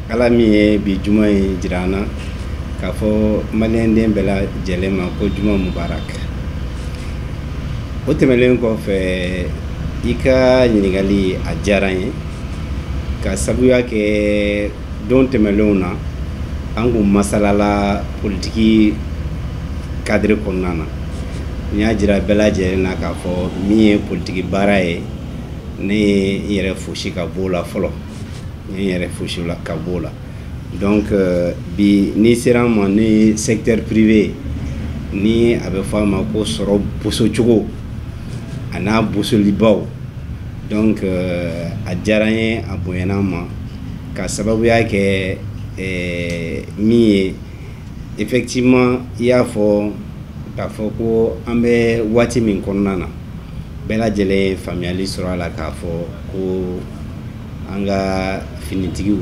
ala min ye bi juma in jira an na k'a fɔ maliyɛnden bɛɛ lajɛlen ma ko juma mubarak. O tɛmɛnen kɔfɛ i ka ɲininkali a diyara n ye ka sabuya kɛ don tɛmɛlenw na an kun masalala politiki kadiri kɔnɔna na. N y'a jira bɛɛ lajɛlen na k'a fɔ min ye politiki baara ye ne ye n yɛrɛ fosi ka b'o la fɔlɔ. Donc bi ni sera ma ni secteur privé ni a bɛ fɔ a ma ko sɔrɔ bosocogo a n'a bosolibaw. Donc a diyara n ye a bonyana n ma ka sababuya kɛ min ye effectivement i y'a fɔ k'a fɔ ko an bɛ waati min kɔnɔna na bɛɛ lajɛlen ye faamuyali sɔrɔ a la k'a fɔ ko an ka finitigiw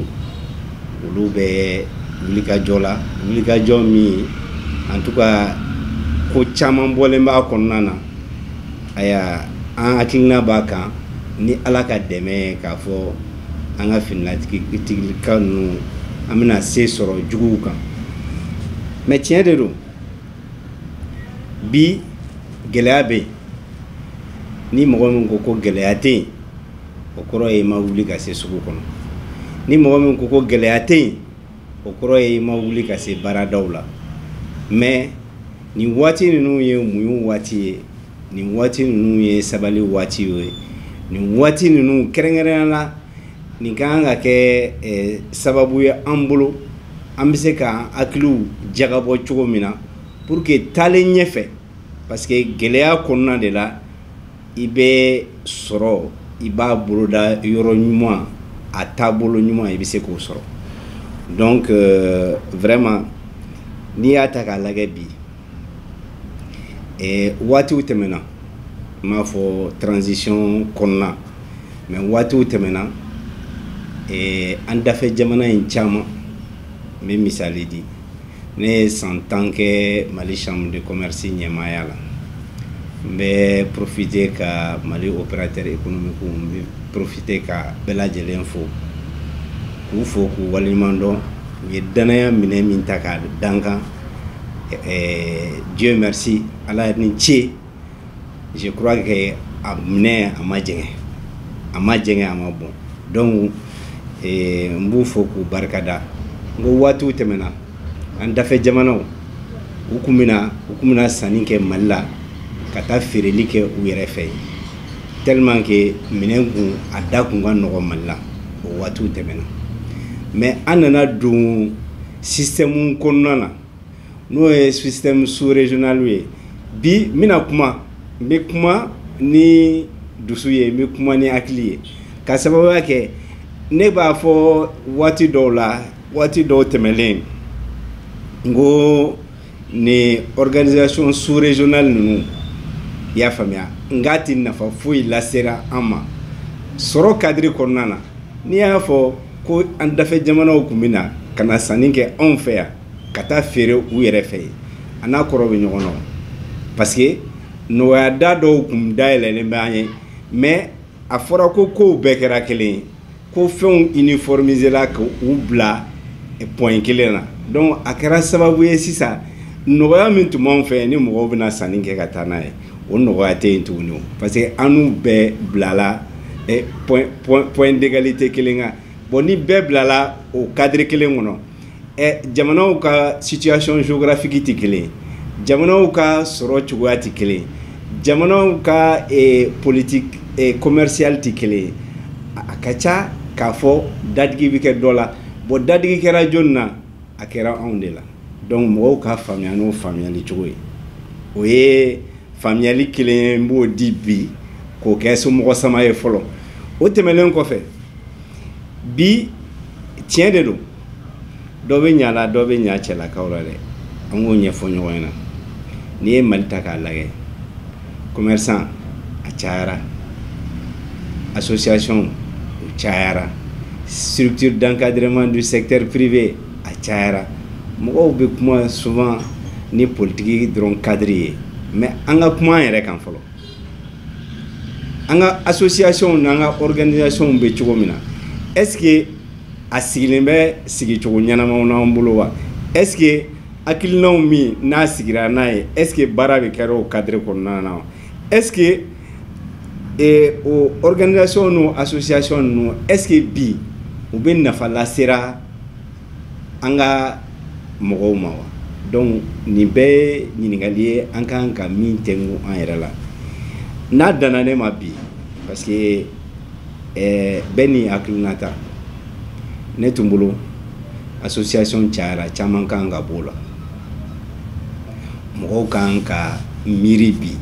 olu bɛ wulikajɔ la, wulikajɔ min en tout cas ko caman bɔlen b'a kɔnɔna na. Aya an hakilina b'a kan ni ala ka dɛmɛ k'a fɔ an ka finitigilika ninnu an bɛna se sɔrɔ juguw kan. Mais tiɲɛ de don bi gɛlɛya bɛ yen. Ni mɔgɔ min ko gɛlɛya tɛ yen o kɔrɔ ye i ma wuli ka se sugu kɔnɔ. Ni mɔgɔ min ko gɛlɛya tɛ yen o kɔrɔ ye i ma wuli ka se baaradaw la. Mais nin waati ninnu ye muɲu waati ye, nin waati ninnu ye sabali waati ye, nin waati ninnu kɛrɛnkɛrɛnnenya la nin ka kan ka kɛ sababu ye an bolo an bɛ se ka hakiliw jagabɔ cogo min na pour que taalen ɲɛfɛ, parce que gɛlɛya kɔnɔna de la i bɛ sɔrɔ i b'a boloda yɔrɔ ɲuman a taabolo ɲuman i bɛ se k'o sɔrɔ. Donc vraiment n'i y'a ta k'a lajɛ bi waatiw tɛmɛna n m'a fɔ transition kɔnɔna mais waatiw tɛmɛna an dafɛ jamana in caman n bɛ misali di. Ne ye san 10 kɛ Mali chambre de commerce ɲɛmaaya la. N bɛ profiter ka Mali opérateur économique n bɛ profiter ka bɛɛ lajɛlen fo k'u fo k'u waleɲuman dɔn. U ye danaya minɛ min ta k'a da n kan Dieu merci ala ni ce. Je crois que a minɛ a ma jɛngɛ a ma bɔn. Donc n b'u fo k'u barikada. N ko waatiw tɛmɛna an dafɛ jamanaw u kun bɛna sanni kɛ Mali la ka taa feereli kɛ u yɛrɛ fɛ tellement que minɛn kun a da kun ka nɔgɔ Mali la o waatiw tɛmɛna. Mais an nana don système kɔnɔna na n'o ye système sous-régional ye. Bi n bɛ kuma ni dusu ye, n bɛ kuma ni hakili ye ka sababuya kɛ ne b'a fɔ waati dɔw tɛmɛlen n ko ni organisation sous-régionale ninnu i y'a faamuya n k'a tɛ nafa foyi lasera an ma sɔrɔ kadiri kɔnɔna na. N'i y'a fɔ ko an dafɛ jamanaw kun bɛ na ka na sanni kɛ anw fɛ yan ka taa feere u yɛrɛ fɛ yen a n'a kɔrɔ bɛ ɲɔgɔn na parce que nɔgɔya da dɔw kun dayɛlɛlen bɛ an ye mais a fɔra ko kow bɛɛ kɛra kelen ye ko fɛnw uniformiser la k'u bila point kelen na. Donc a kɛra sababu ye sisan nɔgɔya min tun b'anw fɛ ni mɔgɔw bɛna sanni kɛ ka taa n'a ye o nɔgɔya tɛ yen tuguni parce que an n'u bɛɛ bilala point d'égalité kelen kan. Bon ni bɛɛ bilala o cadre kelen kɔnɔ jamanaw ka situation géographique tɛ kelen ye, jamanaw ka sɔrɔ cogoya tɛ kelen ye, jamanaw ka politique commerciale tɛ kelen ye. A ka ca k'a fɔ dadigi bɛ kɛ dɔ la. Bon dadigi kɛra jɔnni na a kɛra anw de la. Donc mɔgɔw ka faamuya n'o faamuyali cogo ye. O ye faamuyali kelen ye n b'o di bi k'o kɛ somɔgɔ sama ye fɔlɔ. O tɛmɛnen kɔfɛ bi tiɲɛ de don dɔ bɛ ɲa la dɔ bɛ ɲa cɛlakaw la dɛ. An k'o ɲɛfɔ ɲɔgɔn ɲɛna. N'i ye Mali ta k'a lajɛ commerçant a cayara, association o cayara, structure d'encadrement du secteur privé a cayara. Mɔgɔw bɛ kuma souvent ni politique dɔrɔn cadre ye mais an ka kuma an yɛrɛ kan fɔlɔ. An ka association n'an ka organisation bɛ cogo min na est-ce que a sigilen bɛ sigicogo ɲɛnamaw n'an bolo wa est-ce que hakilinaw min n'a sigira n'a ye est-ce que baara bɛ kɛ o cadre kɔnɔna na wa est-ce que o organisation n'o association ninnu est-ce que bi u bɛ nafa lasera an ka mɔgɔw ma wa donc nin bɛɛ ye ɲininkali ye an kan ka min tɛnku an yɛrɛ la n'a danna ne ma bi parce que bɛɛ ni hakilina ta ne tun bolo association cayara caman kan ka b'o la mɔgɔw kan ka miiri bi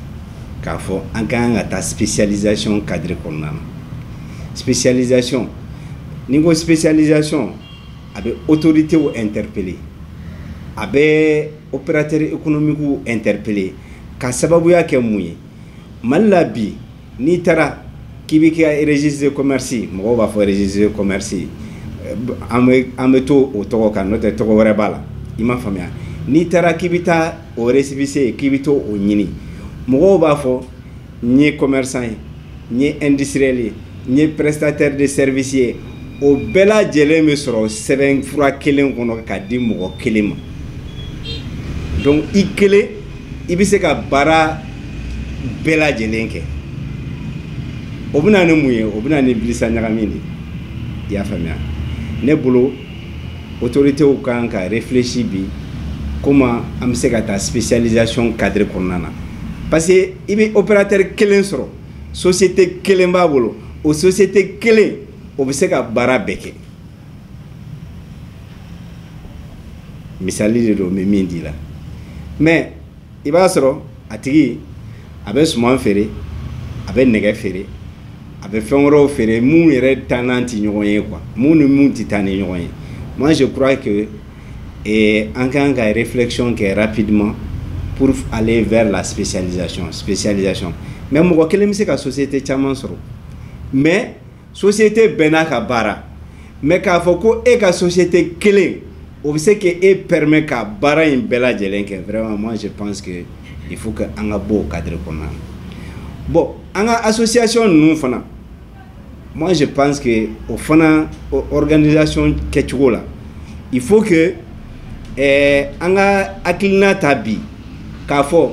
k'a fɔ an kan ka taa spécialisation cadre kɔnɔna na spécialisation ni n ko spécialisation a bɛ autorités interpeller a bɛ opérateurs économiques interpeller ka sababuya kɛ mun ye Mali la bi n'i taara k'i bɛ kɛ registre de commerce mɔgɔw b'a fɔ registre de commerce an bɛ to o tɔgɔ kan n'o tɛ tɔgɔ wɛrɛ b'a la i m'a faamuya n'i taara k'i bɛ taa o récépissé k'i bɛ to o ɲini mɔgɔw b'a fɔ n ye commerçant ye n ye industriel ye n ye prestataire de service ye o bɛɛ lajɛlen bɛ sɔrɔ sɛbɛn fura kelen kɔnɔ k'a di mɔgɔ kelen ma donc i kelen i bɛ se ka baara bɛɛ lajɛlen kɛ o bɛ na ni mun ye o bɛ na ni bilisa ɲagami de i y'a faamuya ne bolo autorités kan ka réfléchir bi comment an bɛ se ka taa spécialisation cadre kɔnɔna na parce que i bɛ opérateur kelen sɔrɔ société kelen b'a bolo o société kelen o bɛ se ka baara bɛɛ kɛ misali de don n bɛ min di la mais i b'a sɔrɔ a tigi a bɛ suman feere a bɛ nɛgɛ feere a bɛ fɛn wɛrɛw feere mun yɛrɛ taanan tɛ ɲɔgɔn ye quoi mun ni mun tɛ taa ni ɲɔgɔn ye moi je crois que an kan ka réflexion kɛ rapidement pour aller vers la spécialisation mais mɔgɔ kelen bɛ se ka société caman sɔrɔ mais société bɛɛ n'a ka baara mais k'a fɔ ko e ka société kelen o bɛ se que e permet ka baara in bɛɛ lajɛlen kɛ vraiment moi je pense que il faut que an ka bɔ o cadre kɔnɔna na bon an ka association ninnu fana moi je pense que o fana organisation kɛcogo la il faut que an ka hakilina ta bi k'a fɔ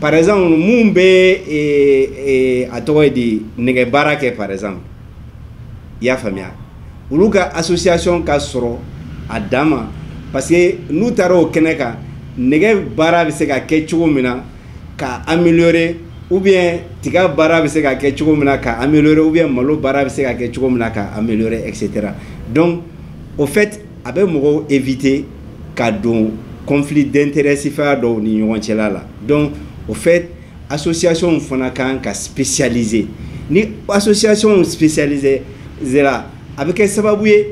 par exemple mun bɛ a tɔgɔ ye di nɛgɛ baara kɛ par exemple i y'a faamuya olu ka association ka sɔrɔ a dan ma parce que n'u taara o kɛnɛ kan nɛgɛ baara bɛ se ka kɛ cogo min na ka améliorer ou bien tiga baara bɛ se ka kɛ cogo min na ka améliorer ou bien malo baara bɛ se ka kɛ cogo min na ka améliorer etc. donc au fait a bɛ mɔgɔw éviter ka don conflit d'intérêt sifa dɔw ni ɲɔgɔn cɛla la donc au fait association fana kan ka spécialiser ni association spécialisée la a bɛ kɛ sababu ye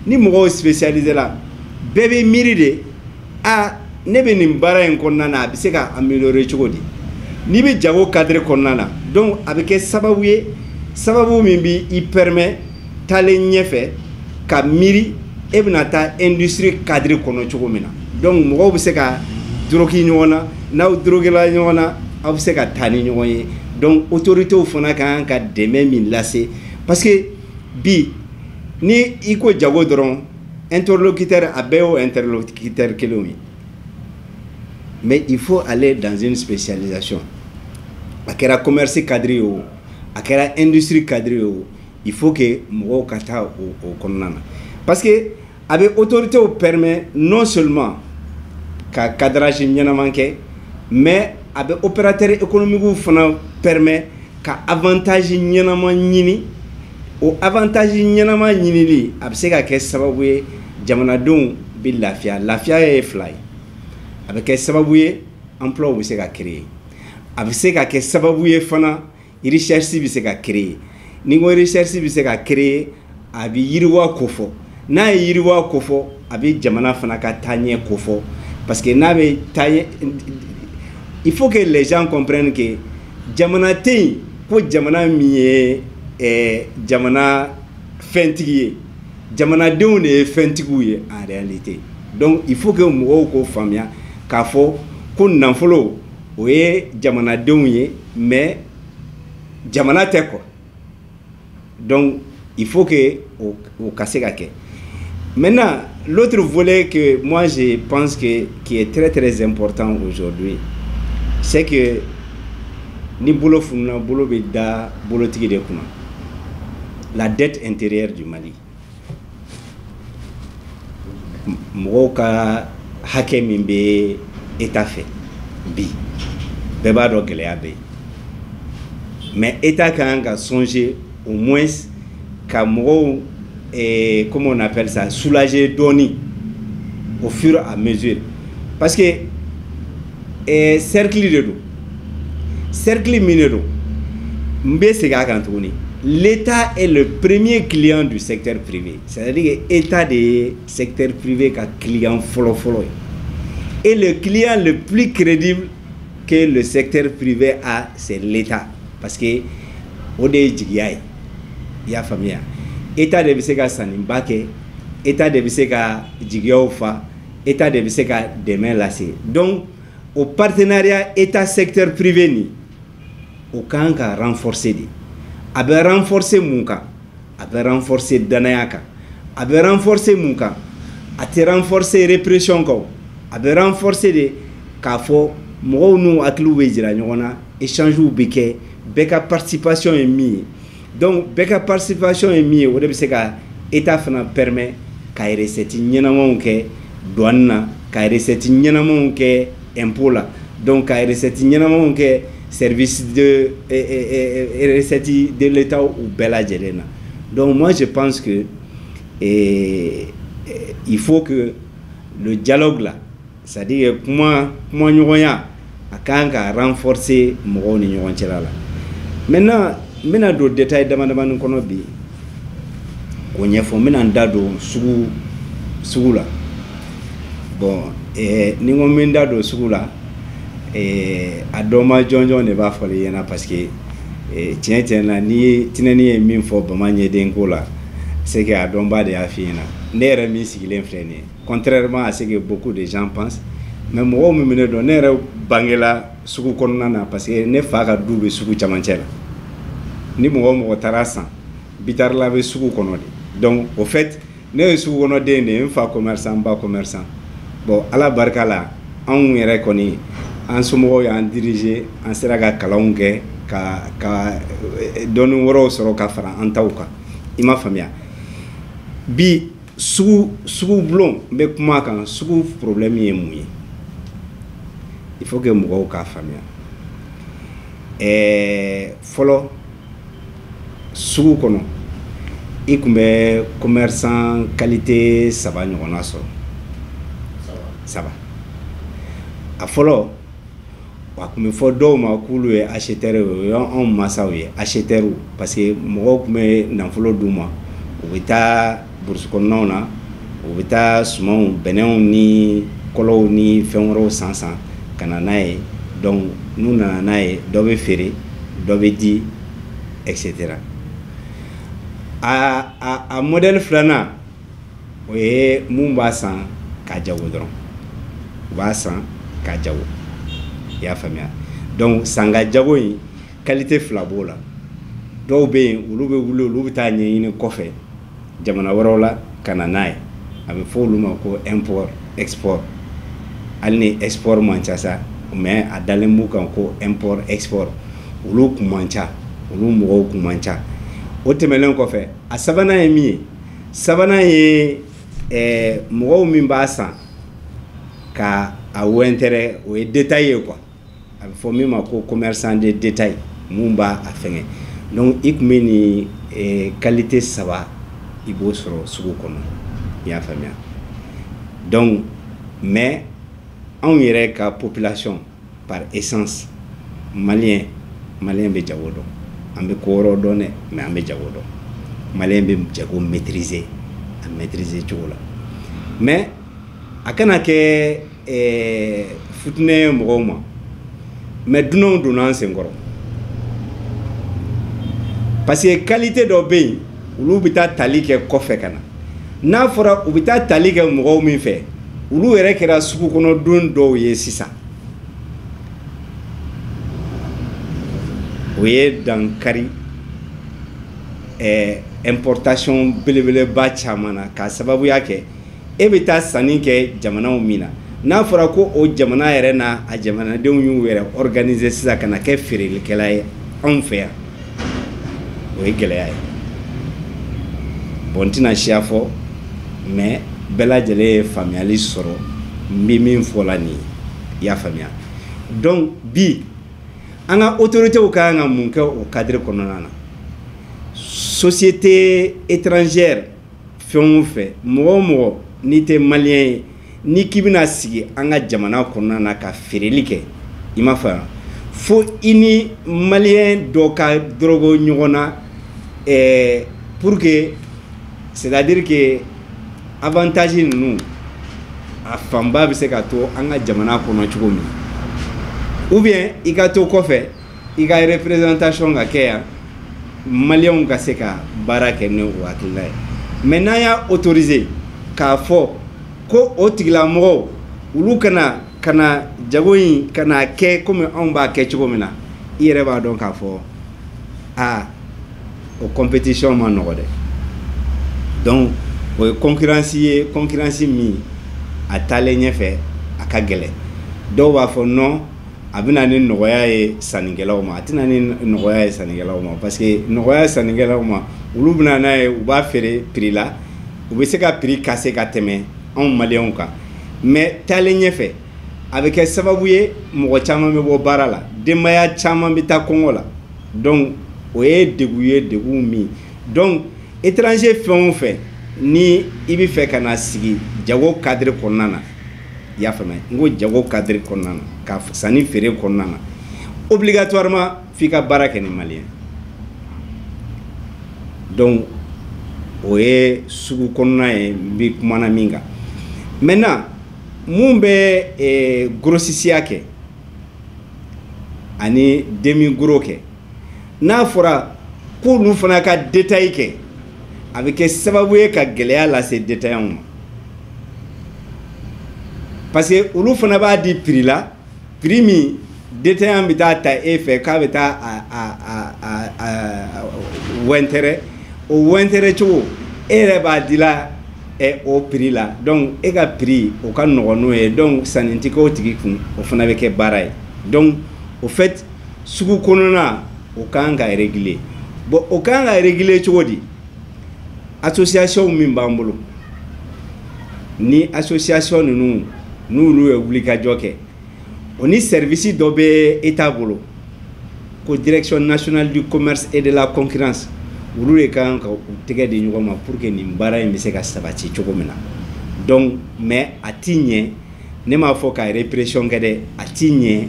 ni mɔgɔw spécialisé la bɛɛ bɛ miiri de ne bɛ nin baara in kɔnɔna na a bɛ se ka améliorer cogo di n'i bɛ jago cadre kɔnɔna na donc a bɛ kɛ sababu ye sababu min bɛ i permet taalen ɲɛfɛ ka miiri e bɛna taa industrie cadre kɔnɔ cogo min na donc mɔgɔw bɛ se ka droguer ɲɔgɔn na n'aw droguera ɲɔgɔn na aw bɛ se ka taa ni ɲɔgɔn ye donc autorités fana kan ka dɛmɛ min lase parce que bi ni i ko jago dɔrɔn interlocuteur a bɛɛ y'o interlocuteur kelenw ye mais il faut aller dans une spécialisation a kɛra commerce cadre ye o a kɛra industrie cadre ye o il faut que mɔgɔw ka taa o kɔnɔna na parce que a bɛ autorités permet non seulement ka cadrage ɲɛnaman kɛ mais a bɛ opérateur économique fana permet ka avantage ɲɛnaman ɲini o avantage ɲɛnama ɲinili a bɛ se ka kɛ sababu ye jamanadenw bɛ lafiya lafiya ye fila ye a bɛ kɛ sababu ye emploi bɛ se ka créer a bɛ se ka kɛ sababu ye fana recherche bɛ se ka créer ni ko recherche bɛ se ka créer a bɛ yiriwa ko fɔ n'a ye yiriwa ko fɔ a bɛ jamana fana ka taaɲɛ ko fɔ parce que n'a bɛ taaɲɛ il faut que les gens comprennent que jamana tɛ yen ko jamana min ye jamana fɛntigi ye jamanadenw de ye fɛntigiw ye en réalité donc il faut que mɔgɔw k'o faamuya k'a fɔ ko nafolo o ye jamanadenw ye mais jamana tɛ quoi donc il faut que o ka se ka kɛ Maintenant, l'autre volet que moi je pense qui est très très important aujourd'hui, c'est que ni bolo funna bolo be da bolo tigi de kuna. La dette intérieure du Mali. Mɔgɔw ka hakɛ min bɛ État fɛ bi bɛɛ b'a dɔn gɛlɛya bɛ yen mais État kan ka songer au moins ka mɔgɔw comment on appelle ça soulager dɔɔni au fur et à mesure parce que cercle de don cercle min de don n bɛ segin a kan tuguni. L'État est le premier client du secteur privé. C'est-à-dire que l'État du secteur privé est un client follow. Et le client le plus crédible que le secteur privé a, c'est l'État. Parce que il y a famille. L'État de Bisseka Sanimbake, l'État de Bisseka Djigiofa, l'État de Bisseka Demain Lassé. Donc, au partenariat État-secteur privé, au camp a renforcé. A bɛ renforcer mun kan a bɛ renforcer danaya kan a bɛ renforcer mun kan a tɛ renforcer répression kan a bɛ renforcer de k'a fɔ mɔgɔw n'u hakiliw bɛ jira ɲɔgɔn na échangew bɛ kɛ bɛɛ ka participation ye min ye donc bɛɛ ka participation ye min ye o de bɛ se ka État fana permet ka recette ɲɛnamaw kɛ douane na ka recette ɲɛnamaw kɛ impôt la donc ka recette ɲɛnamaw kɛ service de recettes de l'État ou bella djelena. Donc moi je pense que il faut que le dialogue là, c'est-à-dire comment ñogonya akanga renforcer mo ni ñogon ci la. Maintenant mina do détail dama kono bi ko ñefo mina ndado sugu la. Bon ni ngo min ndado sugu la a doma jonjon ne b'a fɔ yena parce que tiɲɛ na ni tinani ye min fɔ bamanye den ko la c'est que a dɔnba de y'a fi ɲɛna ne yɛrɛ min sigilen filɛ nin ye contrairement à ce que beaucoup de gens pensent mais mɔgɔw min minɛ dɔn ne yɛrɛ bangela sugu kɔnɔna na parce que ne fa ka du bɛ sugu camancɛ la ni mɔgɔ taara san bitarila bɛ sugu kɔnɔ de donc au fait ne ye sugu kɔnɔ den de ye n fa commerçant n ba commerçant bon ala barika la anw yɛrɛ kɔni an somɔgɔw y'an diriger an sera ka kalanw kɛ ka dɔnni wɛrɛw sɔrɔ ka fara an taw kan i ma faamuya bi sugu bulon n bɛ kuma kan sugu problème ye mun ye il faut que mɔgɔw k'a faamuya fɔlɔ sugu kɔnɔ i tun bɛ commerçant qualité 3 ɲɔgɔnna sɔrɔ 3 a fɔlɔ wa tun bɛ fɔ dɔw ma k'olu ye acheteur ye anw masaw ye acheteur parce que mɔgɔw tun bɛ nafolo d'u ma u bɛ taa burusi kɔnɔnaw na u bɛ taa sumanw bɛnɛw ni kɔlɔw ni fɛn wɛrɛw san ka na n'a ye donc n'u nana n'a ye dɔ bɛ feere dɔ bɛ di etc. a modèle filanan o ye mun b'a san k'a jago dɔrɔn u b'a san k'a jago i y'a faamuya donc sanga jago in qualité 2 b'o la dɔw bɛ yen olu bɛ wuli olu bɛ taa ɲɛɲini kɔfɛ jamana wɛrɛw la ka na n'a ye a bɛ fɔ olu ma ko import export hali ni export man ca sa mais a dalen b'u kan ko import export olu kun man ca olu mɔgɔw kun man ca o tɛmɛnen kɔfɛ a sabanan ye min ye sabanan ye mɔgɔw min b'a san ka a wo intérêt o ye détail ye quoi a bɛ fɔ min ma ko commerçant de détail mun b'a a fɛngɛ donc i tun bɛ nin qualité 3 i b'o sɔrɔ sugu kɔnɔ i y'a faamuya donc mais anw yɛrɛ ka population par essence malien bɛ jago dɔn an bɛ ko wɛrɛw dɔn dɛ mais an bɛ jago dɔn malien bɛ jago maîtriser a maîtriser cogo la mais a kana kɛ futinɛ ye mɔgɔw ma mais dunanw donna an senkɔrɔ parce que qualité dɔ bɛ yen olu bɛ taa tali kɛ kɔfɛ ka na n'a fɔra u bɛ taa tali kɛ mɔgɔw min fɛ olu yɛrɛ kɛra sugu kɔnɔ don dɔw ye sisan o ye dankari importation belebeleba caman na k'a sababuya kɛ e bɛ taa sanni kɛ jamanaw min na n'a fɔra ko o jamana yɛrɛ n'a a jamanadenw y'u yɛrɛ organiser sisan ka na kɛ feerelikɛla ye anw fɛ yan o ye gɛlɛya ye bon n tɛna siya fɔ mais bɛɛ lajɛlen ye faamuyali sɔrɔ n bɛ min fɔ la nin ye i y'a faamuya donc bi an ka autorités ka kan ka mun kɛ o cadre kɔnɔna na société étrangère fɛn o fɛn mɔgɔ o mɔgɔ n'i tɛ malien ye ni k'i bɛna sigi an ka jamana kɔnɔna na ka feereli kɛ i ma faamu fo i ni malien dɔ ka dɔrɔgɔ ɲɔgɔn na pour que c'est à dire que avantage ninnu a fanba bɛ se ka to an ka jamana kɔnɔ cogo min ou bien i ka to kɔfɛ i ka représentation ka kɛ yan maliyɛnw ka se ka baara kɛ ni o hakilina ye mais n'an y'a autoriser k'a fɔ ko o tigilamɔgɔw olu kana jago in kana kɛ komi anw b'a kɛ cogo min na i yɛrɛ b'a dɔn k'a fɔ o compétition ma nɔgɔ dɛ donc o ye concurrence min a taalen ɲɛfɛ a ka gɛlɛn dɔw b'a fɔ non a bɛna ni nɔgɔya ye sannikɛlaw ma a tɛna ni nɔgɔya ye sannikɛlaw ma parce que nɔgɔya ye sannikɛlaw ma olu bɛna n'a ye u b'a feere prix la u bɛ se ka prix casser ka tɛmɛ anw maliyɛnw kan mais taalen ɲɛfɛ a bɛ kɛ sababu ye mɔgɔ caman bɛ bɔ baara la denbaya caman bɛ taa kɔngɔ la donc o ye degun ye degun min donc étranger fɛn o fɛn ni i bɛ fɛ ka na sigi jago cadre kɔnɔna na i y'a faamuya n ko jago cadre kɔnɔna na ka sanni feere kɔnɔna na obligatoirement f'i ka baara kɛ ni maliyɛn donc o ye sugu kɔnɔna ye n bɛ kumana min kan maintenant mun bɛ grossisiya kɛ ani demi gros kɛ n'a fɔra k'olu fana ka détail kɛ a bɛ kɛ sababu ye ka gɛlɛya lase détaillants ma parce que olu fana b'a di prix la prix min détaillant bɛ taa ta e fɛ k'a bɛ taa wɛntɛrɛ o wɛntɛrɛ cogo e yɛrɛ b'a di la o prix la donc e ka prix o ka nɔgɔn n'o ye donc sanni tɛ kɛ o tigi kun o fana bɛ kɛ baara ye donc au fait sugu kɔnɔna o kan ka réguler bon o kan ka réguler cogo di association min b'an bolo ni association ninnu n'olu ye wulikajɔ kɛ o ni service dɔ bɛ état bolo ko direction nationale du commerce et de la concurrence olu de kan ka u tɛgɛ di ɲɔgɔn ma pour que nin baara in bɛ se ka sabati cogo min na donc mais a ti ɲɛ ne m'a fɔ ka répression kɛ dɛ a ti ɲɛ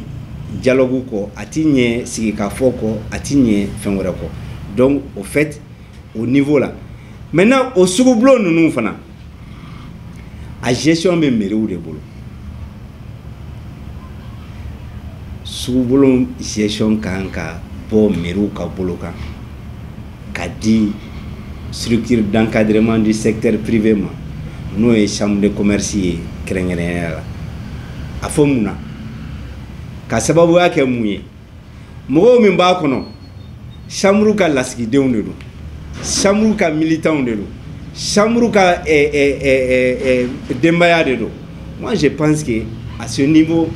dialogue kɔ a ti ɲɛ sigikafɔ kɔ a ti ɲɛ fɛn wɛrɛ kɔ donc au fait au niveau là maintenant o sugubulon ninnu fana a gestion bɛ mairie de bolo sugubulon gestion kan ka bɔ mairie ka bolo kan ka di structure d'encadrement du secteur privé ma n'o ye chambre de commerce ye kɛrɛnkɛrɛnnenya la a fɔ mun na ka sababuya kɛ mun ye mɔgɔw min b'a kɔnɔ chambre ka lasigidenw de don chambre ka militants de don chambre ka denbaya de don moi je pense que à ce niveau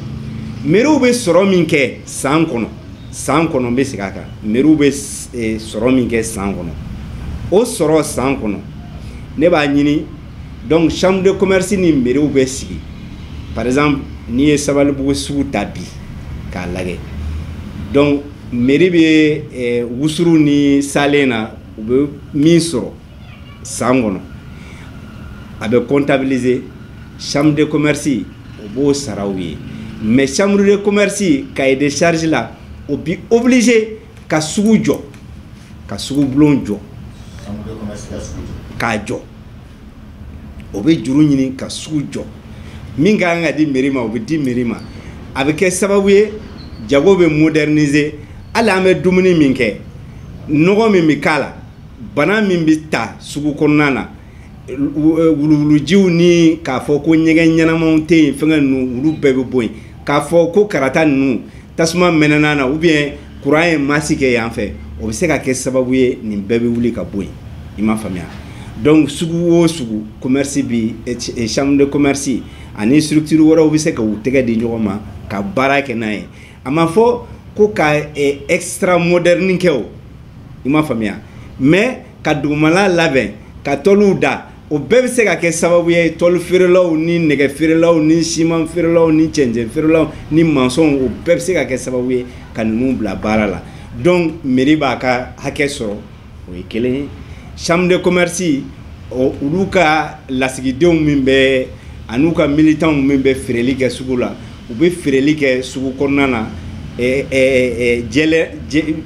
mairie bɛ sɔrɔ min kɛ san kɔnɔ n bɛ segin a kan mairie bɛ sɔrɔ min kɛ san kɔnɔ o sɔrɔ san kɔnɔ ne b'a ɲini donc chambre de commerce ni mairie bɛ sigi par exemple n'i ye Sabalibugu sugu ta bi k'a lajɛ donc mairie bɛ Wusuru ni Salen na u bɛ min sɔrɔ san kɔnɔ a bɛ comptabiliser chambre de commerce o b'o saraw ye mais chambre de commerce cahier de charge la o bi obligé ka sugu jɔ ka sugubulon jɔ k'a jɔ o bɛ juru ɲini ka sugu jɔ min ka kan ka di mairie ma o bɛ di mairie ma a bɛ kɛ sababu ye jago bɛ moderniser hali an bɛ dumuni min kɛ nɔgɔ min bɛ k'a la bana min bɛ ta sugu kɔnɔna na wuluwulujiw ni k'a fɔ ko ɲɛgɛn ɲɛnamaw tɛ yen fɛngɛ ninnu olu bɛɛ bɛ bɔ yen k'a fɔ ko karata ninnu tasuma mɛnɛna na ou bien courant ye masi kɛ yan fɛ o bɛ se ka kɛ sababu ye nin bɛɛ bɛ wuli ka bɔ yen i m'a faamuya. Donc sugu o sugu commerce bi et chambre de commerce ani structure wɛrɛw bɛ se ka u tɛgɛ di ɲɔgɔn ma ka baara kɛ n'a ye. A ma fɔ ko ka extra moderne kɛ o, i m'a faamuya, mais ka dugumala labɛn ka tɔliw da, o bɛɛ bɛ se ka kɛ sababu ye tɔli feerelaw ni nɛgɛ feerelaw ni siman feerelaw ni cɛncɛn feerelaw ni maçon, o bɛɛ bɛ se ka kɛ sababu ye ka ninnu bila baara la. Donc mairie b'a ka hakɛ sɔrɔ, o ye kelen ye. Chambre de commerce olu ka lasigidenw min bɛ an'u ka militants min bɛ feereli kɛ sugu la, u bɛ feereli kɛ sugu kɔnɔna na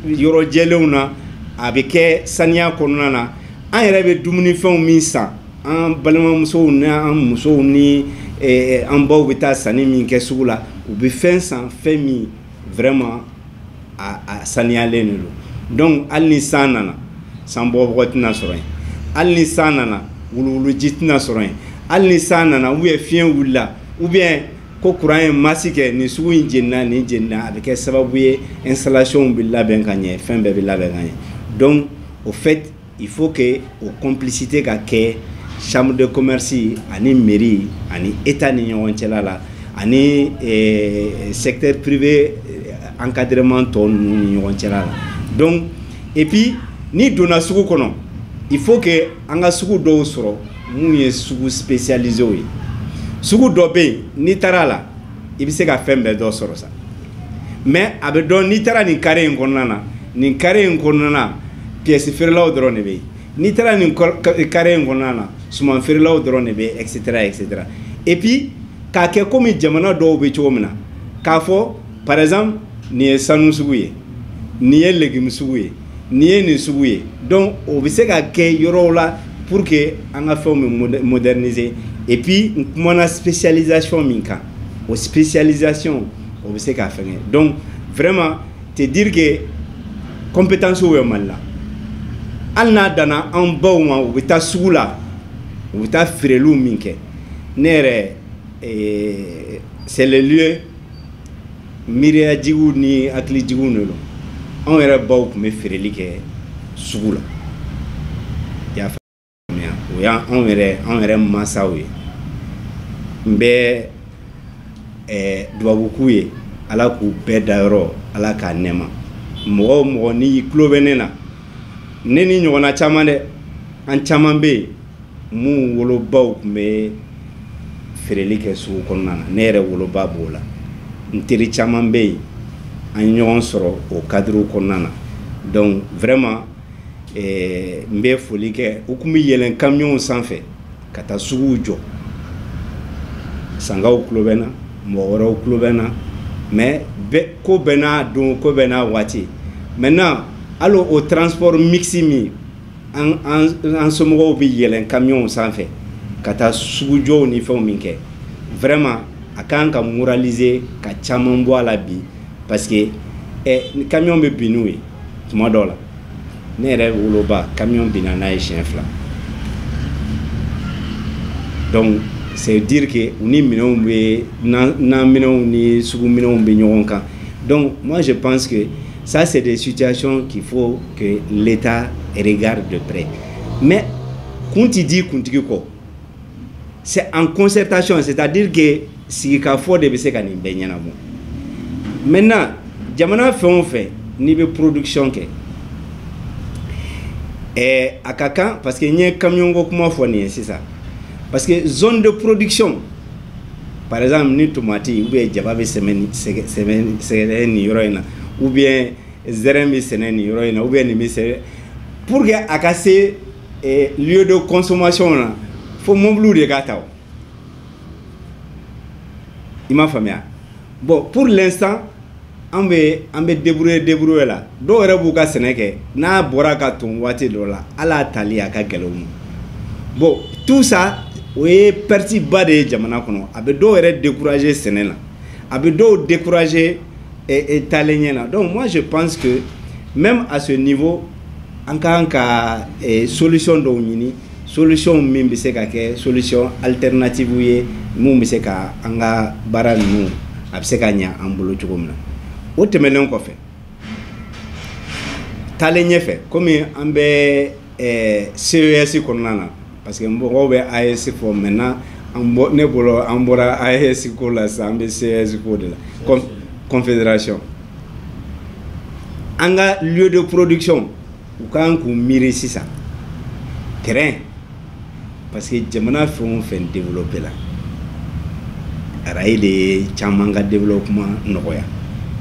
yɔrɔ jɛlenw na, a bɛ kɛ saniya kɔnɔna na. An yɛrɛ bɛ dumunifɛnw min san, an balimamusow ni an musow ni an baw bɛ taa sanni min kɛ sugu la, u bɛ fɛn san fɛn min vraiment a saniyalen de don. Donc hali ni san nana, san bɔbɔgɔ tɛna sɔrɔ yen, hali ni san nana wuluwuluji tɛna sɔrɔ yen, hali ni san nana ou bien fiɲɛ wulila ou bien ko courant ye masi kɛ nin sugu in jenina nin jenina, a bɛ kɛ sababu ye installation bɛ labɛn ka ɲɛ, fɛn bɛɛ bɛ labɛn ka ɲɛ. Donc au fait il faut que o complicité ka kɛ chambre de commerce ani mairie ani état ni ɲɔgɔn cɛla la ani secteur privé encadrement tɔ ninnu ni ɲɔgɔn cɛla la. Donc et puis ni donna sugu kɔnɔ, il faut que an ka sugu dɔw sɔrɔ mun ye sugu spécialisé ye. Sugu dɔ bɛ yen n'i taara la i bɛ se ka fɛn bɛɛ dɔ sɔrɔ sa, mais a bɛ dɔn n'i taara nin carré in kɔnɔna na, nin carré in kɔnɔna na pièce feerelaw dɔrɔn de bɛ yen, n'i taara nin carré in kɔnɔna na suman feerelaw dɔrɔn de bɛ yen, etc etc. Et puis k'a kɛ komi jamana dɔw bɛ cogo min na, k'a fɔ par exemple nin ye sanu sugu ye, nin ye légume sugu ye, nin ye nin sugu ye. Donc o bɛ se ka kɛ yɔrɔw la pour que an ka fɛnw bɛ moderniser. Et puis n kumana spécialisation min kan, o spécialisation o bɛ se ka fɛngɛ. Donc vraiment te dire que compétence bɛ Mali la, hali n'a danna an baw ma u bɛ taa sugu la, u bɛ taa feereliw min kɛ. Ne yɛrɛ c'est le lieu miiriyajigiw ni hakilijigiw de don. Anw yɛrɛ baw tun bɛ feereli kɛ sugu la, i y'a faamuya, o y'anw yɛrɛ mansaw ye. N bɛ dubabuku ye, ala k'u bɛɛ dayɔrɔ ala k'a nɛɛma. Mɔgɔ o mɔgɔ n'i tulo bɛ ne na, ne ni ɲɔgɔnna caman dɛ, an caman bɛ yen mun wolobaw tun bɛ feereli kɛ sugu kɔnɔna na, ne yɛrɛ woloba b'o la. N teri caman bɛ yen an ɲɔgɔn sɔrɔ o cadre kɔnɔna na. Donc vraiment n bɛ foli kɛ, u tun bɛ yɛlɛn camion sanfɛ ka taa suguw jɔ. Sangaw tulo bɛ na, mɔgɔ wɛrɛw tulo bɛ na, mais ko bɛɛ n'a don, ko bɛɛ n'a waati. Maintenant hali o transport mixte min an somɔgɔw bɛ yɛlɛn camion sanfɛ ka taa sugujɔw ni fɛnw min kɛ, vraiment a kan ka moraliser ka caman bɔ a la bi, parce que camion bɛ bin n'u ye tuma dɔw la. Ne yɛrɛ woloba camion binna n'a ye siɲɛ 2. Donc c'est dire que u ni minɛnw bɛ nan minɛnw ni sugu minɛnw bɛ ɲɔgɔn kan. Donc moi je pense que ça c'est des situations qu'il faut que l'État regarde de près. Mais kun ti di kuntigi kɔ, c'est en concertation, c'est-à-dire que sigikafɔ de bɛ se ka nin bɛɛ ɲɛnabɔ. Maintenant jamana fɛn o fɛn n'i bɛ production kɛ, a ka kan, parce que n ye camion ko kuma fɔ nin ye sisan, parce que zone de production, par exemple ni tomati ou bien jaba bɛ sɛnɛ nin yɔrɔ in na, ou bien zɛrɛn bɛ sɛnɛ nin yɔrɔ in na, ou bien nin bɛ sɛnɛ, pour que a ka se lieu de consommation na, fo mobiliw de ka ta o. I m'a faamuya. Bon pour l'instant an bɛ débrouiller la. Dɔw yɛrɛ b'u ka sɛnɛ kɛ, n'a bɔra ka ton waati dɔ la, ala tali a ka gɛlɛn u ma. Bon tout ça o ye perte ba de ye jamana kɔnɔ. A bɛ dɔw yɛrɛ décourager sɛnɛ la, a bɛ dɔw décourager taalen ɲɛ na. Donc moi je pense que même à ce niveau an kan ka solution dɔw ɲini, solution min bɛ se ka kɛ solution alternative ye mun bɛ se ka an ka baara ninnu a bɛ se ka ɲɛ an bolo cogo min na. O tɛmɛnen kɔfɛ, taalen ɲɛfɛ, komi an bɛ CES kɔnɔna na parce que mɔgɔw bɛ AES fɔ maintenant ne bolo an bɔra AES ko la sisan an bɛ CES ko de la confédération an ka lieu de production u kan k'u miiri sisan terrain parce que jamana fɛn o fɛn développé la arayi de ye caman ka développement nɔgɔya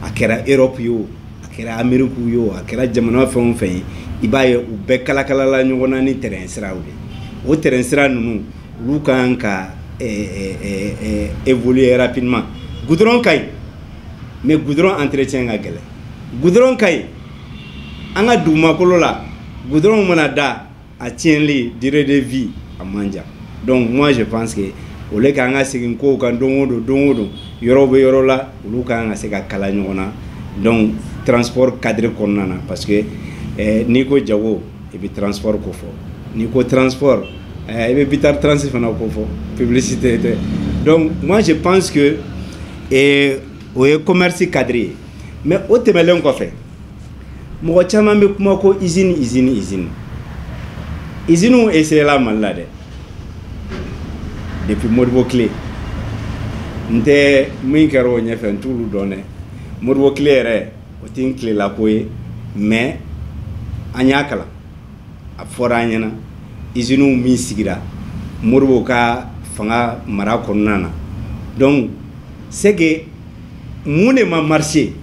a kɛra Europe ye o a kɛra Amérique ye o a kɛra jamana fɛn o fɛn ye i b'a ye u bɛɛ kalakalala ɲɔgɔn na ni terrain siraw de o terrain sira ninnu olu kan ka évoluer rapidement goudron ka ɲi mais goudron entretien ka gɛlɛn goudron ka ɲi an ka dugumakolo la goudron mana da a tiɲɛli durée de vie a man jan donc moi je pense que ole ka an ka segin kow kan don o don yɔrɔw bɛ yɔrɔ la olu kan ka se ka kala ɲɔgɔn na donc transport cadre kɔnɔna na parce que n'i ko jago i bɛ transport ko fɔ n'i ko transport i bɛ bitar transi fana ko fɔ publicité tɛ donc moi je pense que o ye commerce cadre ye mais o tɛmɛlen kɔfɛ mɔgɔ caman bɛ kuma ko usine essayé la Mali la dɛ depuis Modibo Kile n tɛ min kɛra o ɲɛfɛ n t'olu dɔn dɛ Modibo Kile yɛrɛ o tɛ n tilela ko ye mais an y'a kalan a fɔra an ɲɛna usine min sigira Modibo ka fanga mara kɔnɔna na donc c'est que mun de ma marché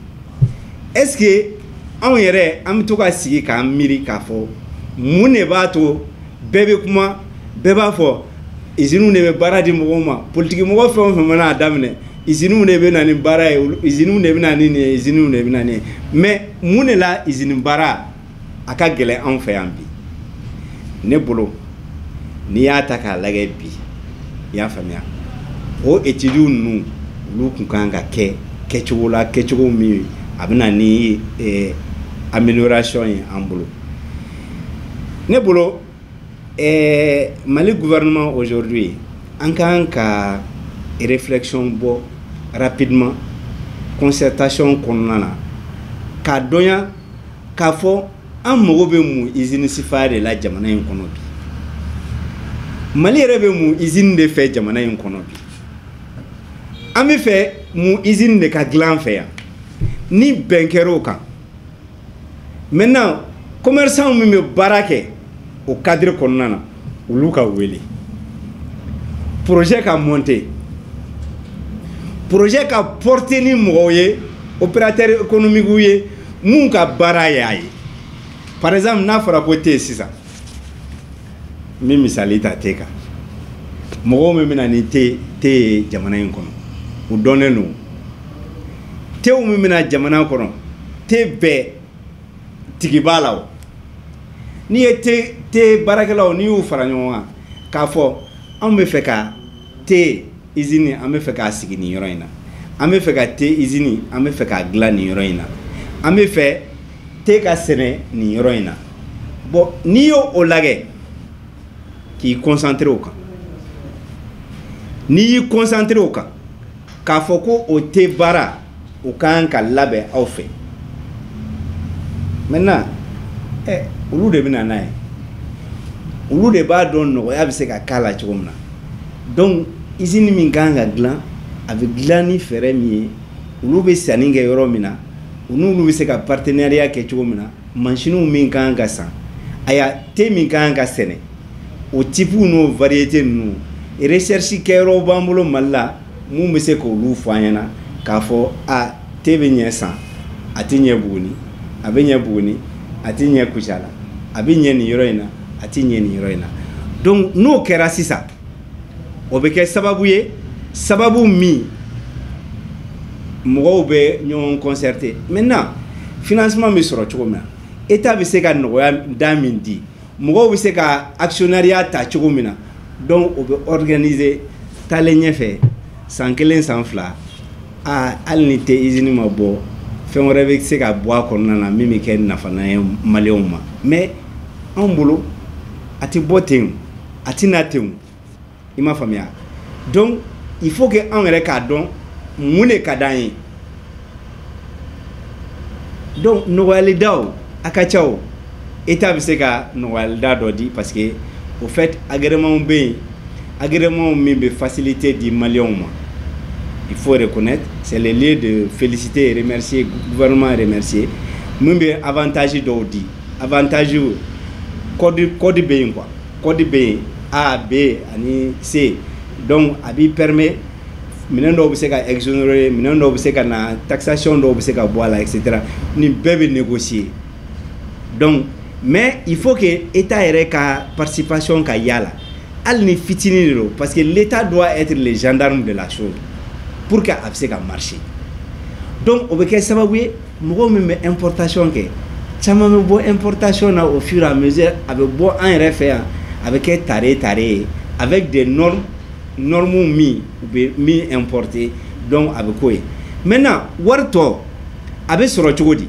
est-ce que anw yɛrɛ an bɛ to ka sigi k'an miiri k'a fɔ mun de b'a to bɛɛ bɛ kuma bɛɛ b'a fɔ usines de bɛ baara di mɔgɔw ma politique mɔgɔ fɛn o fɛn mana a daminɛ usines de bɛ na ni baara ye usines de bɛ na ni nin ye usines de bɛ na ni ye mais mun de la usine baara a ka gɛlɛn anw fɛ yan bi ne bolo n'i y'a ta k'a lajɛ bi i y'a faamuya o études ninnu olu tun kan ka kɛ kɛcogo la kɛcogo min a bɛ na ni amélioration ye an bolo ne bolo Mali gouvernement aujourd'hui an kan ka réflexion bɔ rapidement concertation kɔnɔna na k'a dɔnya k'a fɔ an mago bɛ mun usine sifaya de la jamana in kɔnɔ bi Mali yɛrɛ bɛ mun usine de fɛ jamana in kɔnɔ bi an bɛ fɛ mun usine de ka dilan fɛ yan ni bɛn kɛra o kan maintenant commerçant min bɛ baara kɛ o cadre kɔnɔna na olu ka wele projet ka monter projet ka porter ni mɔgɔw ye opérateur économique ye mun ka baara y'a ye par exemple n'a fɔra ko te sisan min misali ta te kan mɔgɔw min bɛna ni te ye jamana in kɔnɔ u dɔnnen don tew min bɛna jamana kɔnɔ te bɛɛ tigi b'a la o n'i ye te baarakɛlaw n'i y'u fara ɲɔgɔn kan k'a fɔ anw bɛ fɛ ka te usine an bɛ fɛ k'a sigi nin yɔrɔ in na an bɛ fɛ ka te usine an bɛ fɛ k'a dilan nin yɔrɔ in na an bɛ fɛ te ka sɛnɛ nin yɔrɔ in na bon n'i y'o lajɛ k'i concentré o kan n'i y'i concentré o kan k'a fɔ ko o te baara o kan ka labɛn aw fɛ maintenant olu de bɛna n'a ye olu de b'a dɔn nɔgɔya bɛ se ka k'a la cogo min na donc usine min kan ka dilan a bɛ dilan ni fɛɛrɛ min ye olu bɛ sanni kɛ yɔrɔ min na u n'olu bɛ se ka partenariat kɛ cogo min na machines min kan ka san aya te min kan ka sɛnɛ o type n'o variété ninnu recherche kɛyɔrɔw b'an bolo Mali la mun bɛ se k'olu fɔ an ɲɛna k'a fɔ a te bɛ ɲɛ san a tɛ ɲɛ Buguni a bɛ ɲɛ Buguni a tɛ ɲɛ Kucala a bɛ ɲɛ nin yɔrɔ in na a tɛ ɲɛ nin yɔrɔ in na donc n'o kɛra sisan o bɛ kɛ sababu ye sababu min mɔgɔw bɛ ɲɔgɔn concerté maintenant financement bɛ sɔrɔ cogo min na état bɛ se ka nɔgɔya da min di mɔgɔw bɛ se ka actionnariat ta cogo min na donc o bɛ organiser taalen ɲɛfɛ san kelen san fila hali ni tɛ usine ma bɔ fɛn wɛrɛ bɛ se ka bɔ a kɔnɔna na min bɛ kɛ nafana ye maliyɛnw ma mais anw bolo a tɛ bɔ ten a tɛ na ten i m'a faamuya donc il faut que anw yɛrɛ k'a dɔn mun de ka d'an ye donc nɔgɔyali daw a ka ca o état bɛ se ka nɔgɔyalida dɔ di parce que au fait agrément bɛ yen agrément min bɛ facilité di maliyɛnw ma il faut reconnaître c'est le lieu de féliciter et remercier gouvernement remercier min bɛ avantage dɔw di avantage code bɛ yen quoi code bɛ yen A B ani C donc a b'i permet minɛn dɔw bɛ se ka exonérer minɛn dɔw bɛ se ka na taxation dɔw bɛ se ka bɔ a la et cetera nin bɛɛ bɛ négocier donc mais il faut que état yɛrɛ ka participation ka yala hali ni fitinin de don parce que l'état doit être le gendarme de la chose pour que a bɛ se ka marcher donc o bɛ kɛ sababu ye mɔgɔw min bɛ importation kɛ caman bɛ bɔ importation na au fur et à mesure a bɛ bɔ an yɛrɛ fɛ yan a bɛ kɛ tare ye avec des normes min u bɛ min importer donc a bɛ k'o ye maintenant wari tɔ a bɛ sɔrɔ cogo di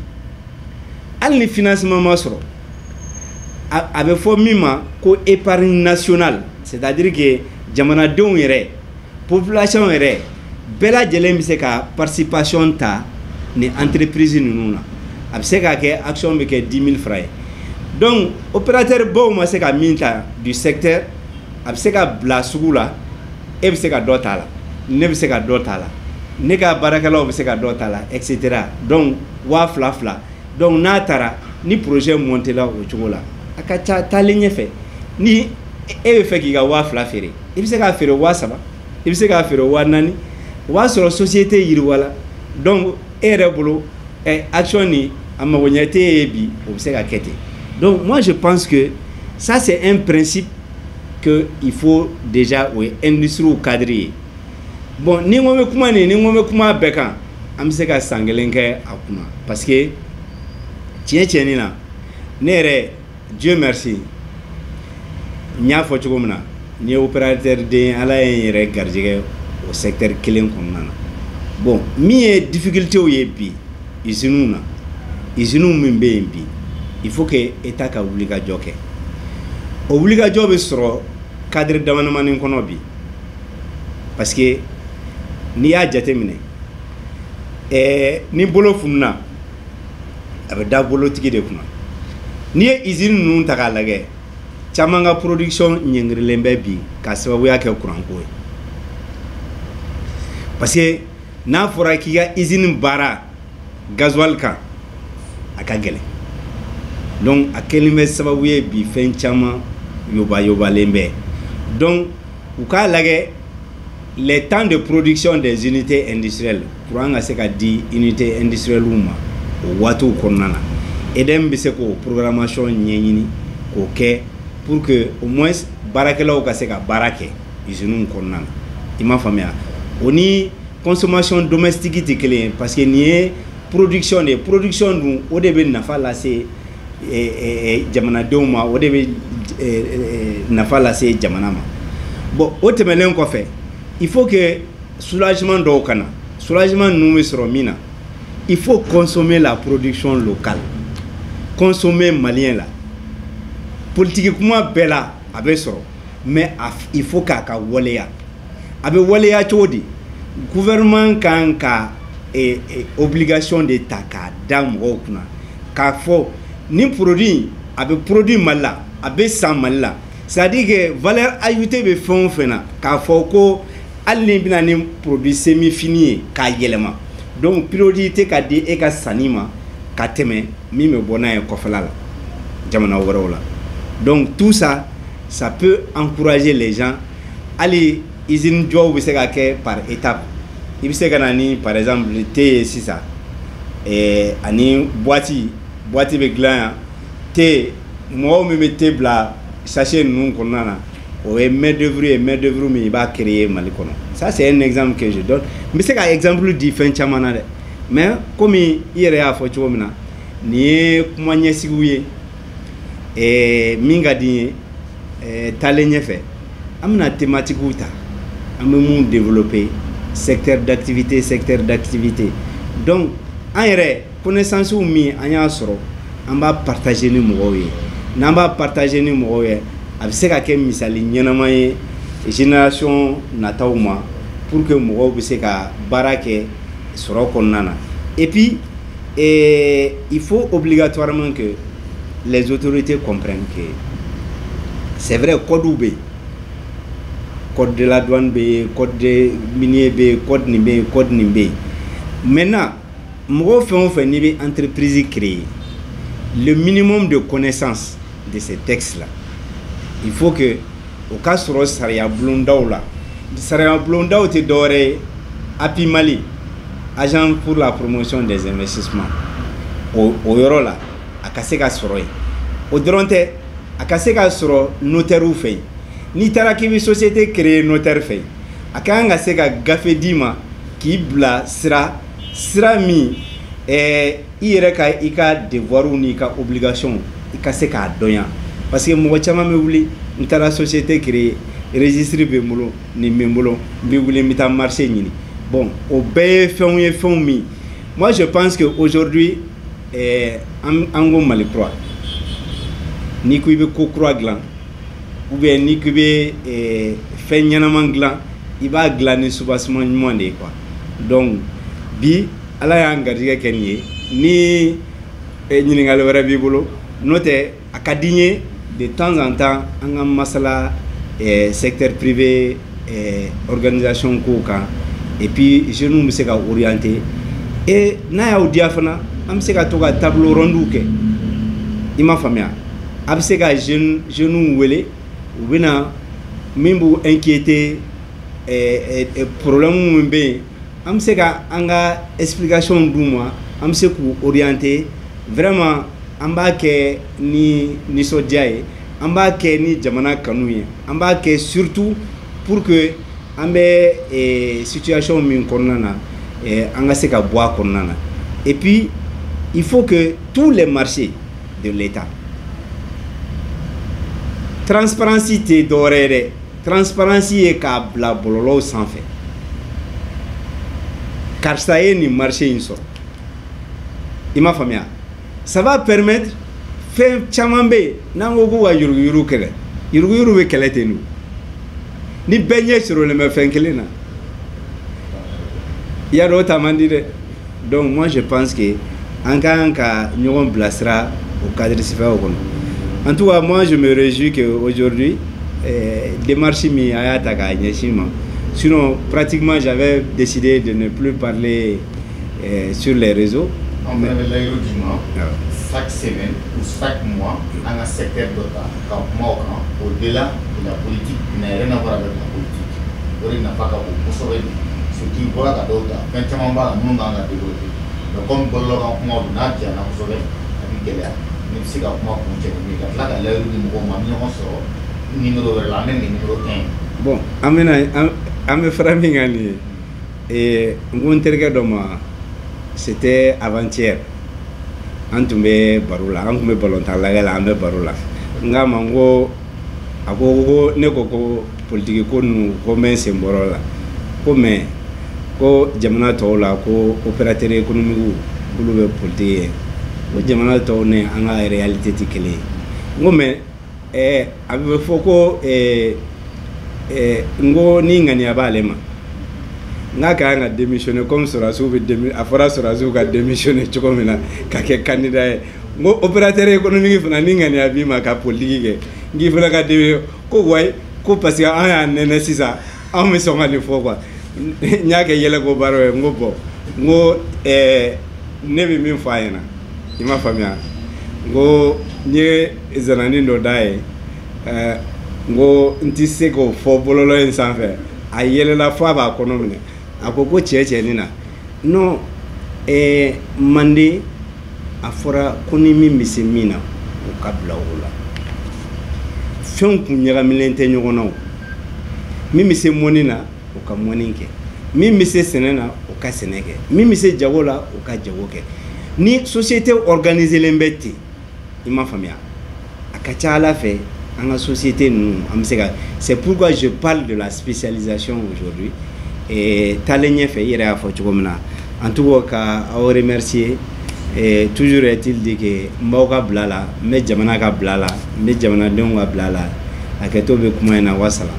hali ni financement ma sɔrɔ a bɛ fɔ min ma ko épargne nationale c'est-à-dire que jamanadenw yɛrɛ population yɛrɛ bɛɛ lajɛlen bɛ se ka participation ta ni entreprise ninnu na a bɛ se ka kɛ action bɛ kɛ 10 000 francs ye donc opérateur baw ma se ka min ta du secteur a bɛ se ka bila sugu la e bɛ se ka dɔ t'a la ne bɛ se ka dɔ t'a la ne ka baarakɛlaw bɛ se ka dɔ t'a la et cetera donc 2000 donc n'a taara ni projet monté la o cogo la a ka ca taalen ɲɛfɛ ni e bɛ fɛ k'i ka 2000 feere i bɛ se k'a feere 3000 i bɛ se k'a feere 4000 o b'a sɔrɔ société yiriwala donc e yɛrɛ bolo action ni a mago ɲɛ tɛ ye bi o bɛ se ka kɛ ten donc moi je pense que ça c'est un principe que il faut déjà o ye industrie cadre ye bon ni n ko bɛ kuma nin ni n ko bɛ kuma bɛɛ kan an bɛ se ka san kelen kɛ a kunna parce que tiɲɛ na ne yɛrɛ Dieu merci n y'a fɔ cogo min na n ye opérateur den ala ye n yɛrɛ garijɛgɛ o secteur kelen kɔnɔna na bon min ye difficulté ye bi usines na usines min bɛ yen bi il faut que état ka wuli ka jɔ kɛ o wuli ka jɔ bɛ sɔrɔ cadre damadamanin kɔnɔ bi parce que n'i y'a jateminɛ ni bolo fununa a bɛ da bolotigi de kunna n'i ye usine ninnu ta k'a lajɛ caman ka production ɲɛngirilen bɛ bi ka sababuya kɛ courant ko ye parce que n'a fɔra k'i ka usine baara gasoil kan a ka gɛlɛn donc a kɛlen bɛ sababu ye bi fɛn caman yobayobalen bɛ donc u k'a lajɛ les temps de production des unités industrielles courant ka se ka di unité industrielle ma o waatiw kɔnɔna na EDM bɛ se k'o programmation ɲɛɲini k'o kɛ pour que au moins baarakɛlaw ka se ka baara kɛ usines kɔnɔna na i m'a faamuya o ni consommation domestique tɛ kelen ye parce que nin ye production de production dun o de bɛ nafa lase jamanadenw ma o de bɛ nafa lase jamana ma bon o tɛmɛnen kɔfɛ il faut que soulagement dɔw kana soulagement ninnu bɛ sɔrɔ min na il faut consommer la production locale consommer malien la politique kuma bɛɛ la a bɛ sɔrɔ mais il faut k'a ka waleya a bɛ waleya cogo di gouvernement kan ka obligation de ta k'a da mɔgɔw kunna k'a fɔ ni produit a bɛ produit Mali la a bɛ san Mali la c'est-à-dire que valeur ajoutée bɛ fɛn o fɛn na k'a fɔ ko hali ni bɛna ni produit semi fini ye k'a yɛlɛma donc priorité ka di e ka sanni ma ka tɛmɛ min bɛ bɔ n'a ye kɔfɛla la jamana wɛrɛw la donc tout ça ça peut encourager les gens hali usine jɔw bɛ se ka kɛ par étape i bɛ se ka na ni par exemple thé ye sisan ani boîte bɛ dilan yan thé mɔgɔw min bɛ thé bila sachet ninnu kɔnɔna na o ye main d'œuvre min i b'a créer Mali kɔnɔ ça c'est un exemple que je donne n bɛ se ka exemple di fɛn caman na dɛ mais comme i yɛrɛ y'a fɔ cogo min na nin ye kuma ɲɛsigiw ye min ka di n ye taalen ɲɛfɛ an bɛna thématiques ta an bɛ mun développer secteur d'activité donc an yɛrɛ connaissance min an y'a sɔrɔ an b'a partager ni mɔgɔw ye n'an b'a partager ni mɔgɔw ye a bɛ se ka kɛ misali ɲɛnama ye génération nataw ma pour que mɔgɔw bɛ se ka baara kɛ sɔrɔ kɔnɔna na et puis il faut obligatoirement que les autorités comprennent que c'est vrai, code UB, code de la douane B, code de minier B, code Nimbe, code Nimbe. Maintenant, moi, fait une entreprise créée. Le minimum de connaissances de ces textes-là, il faut que, au cas où Saria Blondaou là, Saria Blondaou te doré, Api Mali, agent pour la promotion des investissements, au Yoro là, à Kaseka Soroy. Au Dronte, à Kaseka Soro, notaire ou fait. Ni Tarakibi société créée notaire fait. À Kanga Seka Gafé Dima, qui bla sera mis. Il y a devoir ou ni obligation, il y a doyan. Parce que moi, je suis la société créée, registrée, ni memolo, mais vous voulez mettre en marché. Bon, au BFM, moi je pense qu'aujourd'hui, en Mali croix, ni qu'il y a croix gland, ou bien ni qu'il y a fait un gland, il va glaner sous ce moment. Donc, bi, ala y'an garijɛgɛ kɛ nin ye ni ɲininkali wɛrɛ b'i bolo n'o tɛ a ka di n ye de temps en temps an ka masala secteur privé organisation kow kan et puis jeunes bɛ se ka orienter et n'a y'aw diya fana an bɛ se ka to ka table ronde kɛ i m'a faamuya a bɛ se ka jeunes wele u bɛ na min b'u inquiéter problème min bɛ yen. Am se ka anga explication d'u ma am se ku orienter vraiment an b'a kɛ ni nisɔndiya ye an b'a kɛ ni jamana kanu ye an b'a kɛ surtout pour que an bɛ situation min kɔnɔna na an ka se ka bɔ a kɔnɔna na et puis il faut que tous les marchés de l'État transparence tɛ dɔwɛrɛ ye dɛ transparence ye k'a bila bɔlɔlɔw sanfɛ. Car ça est, ni marché in sort. Il m'a famille. Ça va permettre faire chamambe. Nangogo wa yuru kele. Yuru we kele tenu. Ni benye sur le me fenkele na. Il y a d'autres amandis. Donc moi je pense que en cas nous on placera au cadre de ce fait. En tout cas, moi je me réjouis qu'aujourd'hui des marchés mi ayata ka nyeshima. Sinon, pratiquement, j'avais décidé de ne plus parler sur les réseaux. On avait l'aérodiment chaque semaine ou chaque mois dans un secteur d'État, au-delà de la politique, qui n'a rien à voir avec la politique. Il n'a pas qu'à vous sauver. Ce qui voit à d'autres, quand tu m'en vas, nous dans la développé. Donc, comme pour le moment, on a dit à nous sauver, avec elle, même si on a continué, là, l'aérodiment, on a mis en sort, numéro la même numéro 1. Bon, Amé Framingani et Nguntergadoma, c'était avant-hier. Antumbe Barula, Antumbe Bolontalaga, Ambe Barula. Ngamango, Agogo, Nekoko, politique, nous commence en Borola. Comme, ko Jamana Tola, ko opérateur économique, Boulou politique, ko Jamana Tone, Anga réalité tikele. Ngome, avec Foko, ngo ni ngani abalema ngaka nga démissionner comme Sorasu afora Sorasu ka démissionner chokomina ka ke candidat ngo opérateur économique fana ni ngani abima ka politique ngi fana ka de ko way ko parce que an ya nene sisa an me so ngani fo quoi nyake yele ko baro ngo bo ngo nebi min fayena ima famia ngo nye zanani ndo dai ngo nti se ko fo bololo en sanfɛ a yɛlɛla fo a b'a kɔnɔ minɛ a ko cɛ ni na non mande a fɔra ko ni min bɛ se min na o ka bila o la fɛnw kun ɲagamilen tɛ ɲɔgɔn na o min bɛ se mɔni na o ka mɔni kɛ min bɛ se sɛnɛ na o ka sɛnɛ kɛ min bɛ se jago la o ka jago kɛ ni société organisée len bɛ ten i m'a faamuya a ka ca Ala fɛ dans la société, nous, c'est pourquoi je parle de la spécialisation aujourd'hui. Et Talenye fait hier à Fochomna. En tout cas, à remercier. Et toujours est-il dit que Mboka Blala, mais Jamana Blala, mais Jamana Donga Blala, à Ketobe Kumaina Wasala.